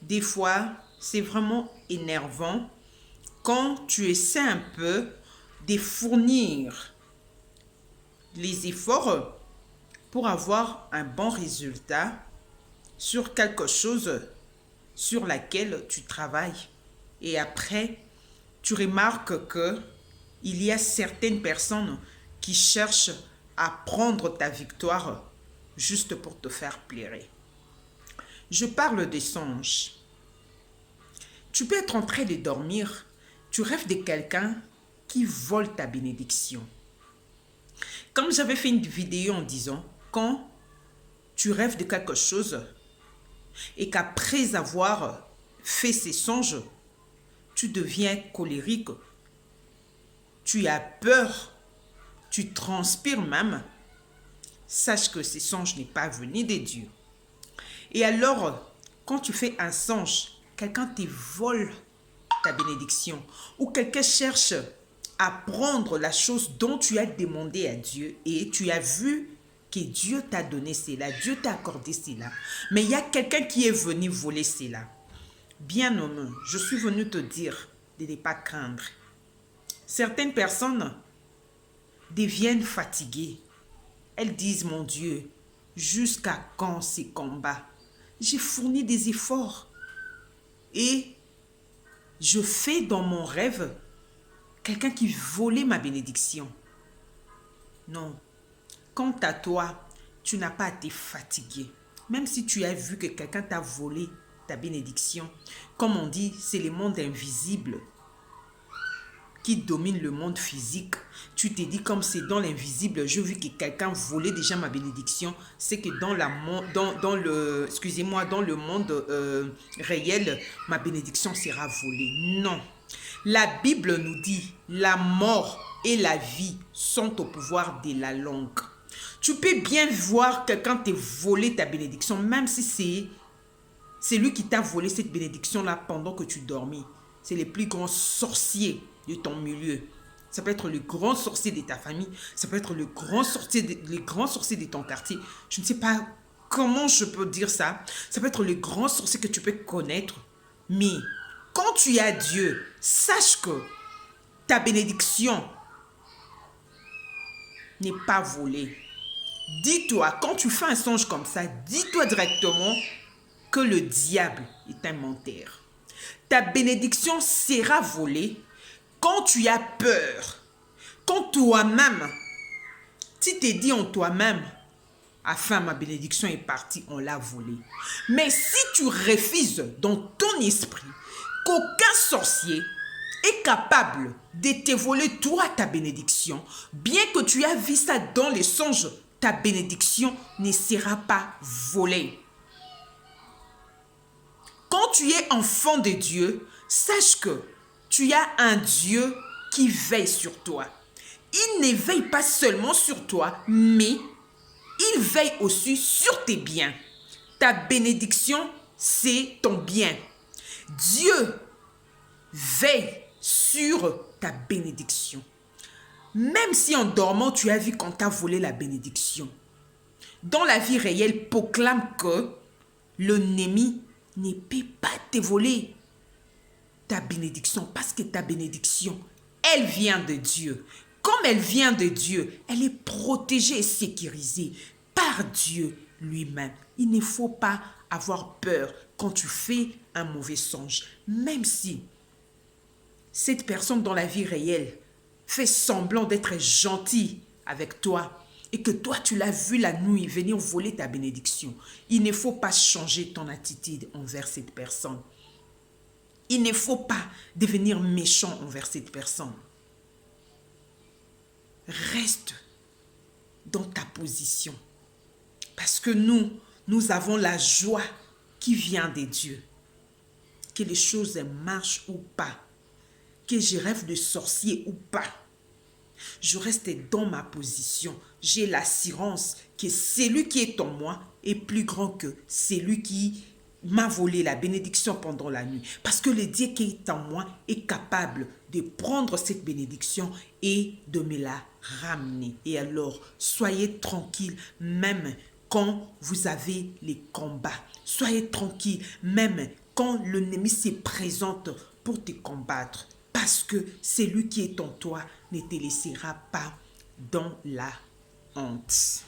Des fois, c'est vraiment énervant quand tu essaies un peu de fournir les efforts pour avoir un bon résultat sur quelque chose sur laquelle tu travailles. Et après, tu remarques que il y a certaines personnes qui cherchent à prendre ta victoire juste pour te faire plaire. Je parle des songes. Tu peux être en train de dormir, tu rêves de quelqu'un qui vole ta bénédiction. Comme j'avais fait une vidéo en disant, quand tu rêves de quelque chose et qu'après avoir fait ces songes, tu deviens colérique, tu as peur, tu transpires même, sache que ces songes n'est pas venu de Dieu. Et alors, quand tu fais un songe, quelqu'un te vole ta bénédiction ou quelqu'un cherche à prendre la chose dont tu as demandé à Dieu et tu as vu que Dieu t'a donné cela, Dieu t'a accordé cela, mais il y a quelqu'un qui est venu voler cela. Bien-aimé, je suis venu te dire de ne pas craindre. Certaines personnes deviennent fatiguées. Elles disent, mon Dieu, jusqu'à quand ces combats? J'ai fourni des efforts et je fais dans mon rêve quelqu'un qui volait ma bénédiction. Non. Quant à toi, tu n'as pas à te fatiguer. Même si tu as vu que quelqu'un t'a volé ta bénédiction, comme on dit, c'est le monde invisible qui domine le monde physique. Tu te dis comme c'est dans l'invisible, je vu que quelqu'un volait déjà ma bénédiction, c'est que dans le monde réel, ma bénédiction sera volée. Non. La Bible nous dit, la mort et la vie sont au pouvoir de la langue. Tu peux bien voir quelqu'un te voler ta bénédiction, même si c'est lui qui t'a volé cette bénédiction-là pendant que tu dormais. C'est le plus grand sorcier de ton milieu. Ça peut être le grand sorcier de ta famille. Ça peut être le grand sorcier de ton quartier. Je ne sais pas comment je peux dire ça. Ça peut être le grand sorcier que tu peux connaître. Mais quand tu as Dieu, sache que ta bénédiction n'est pas volée. Dis-toi, quand tu fais un songe comme ça, dis-toi directement que le diable est un menteur. Ta bénédiction sera volée quand tu as peur. Quand toi-même, tu te dis en toi-même, enfin ma bénédiction est partie, on l'a volée. Mais si tu refuses dans ton esprit qu'aucun sorcier est capable de te voler toi ta bénédiction, bien que tu aies vu ça dans les songes, ta bénédiction ne sera pas volée. Quand tu es enfant de Dieu, sache que tu as un Dieu qui veille sur toi. Il ne veille pas seulement sur toi, mais il veille aussi sur tes biens. Ta bénédiction, c'est ton bien. Dieu veille sur ta bénédiction. Même si en dormant, tu as vu qu'on t'a volé la bénédiction. Dans la vie réelle, proclame que l'ennemi ne peut pas te voler ta bénédiction parce que ta bénédiction, elle vient de Dieu. Comme elle vient de Dieu, elle est protégée et sécurisée par Dieu lui-même. Il ne faut pas avoir peur quand tu fais un mauvais songe. Même si cette personne dans la vie réelle fait semblant d'être gentille avec toi et que toi tu l'as vu la nuit venir voler ta bénédiction, il ne faut pas changer ton attitude envers cette personne. Il ne faut pas devenir méchant envers cette personne. Reste dans ta position. Parce que nous avons la joie qui vient de Dieu. Que les choses marchent ou pas. Que je rêve de sorcier ou pas. Je reste dans ma position. J'ai l'assurance que celui qui est en moi est plus grand que celui qui m'a volé la bénédiction pendant la nuit. Parce que le Dieu qui est en moi est capable de prendre cette bénédiction et de me la ramener. Et alors, soyez tranquille même quand vous avez les combats. Soyez tranquille même quand l'ennemi se présente pour te combattre, parce que celui qui est en toi ne te laissera pas dans la honte.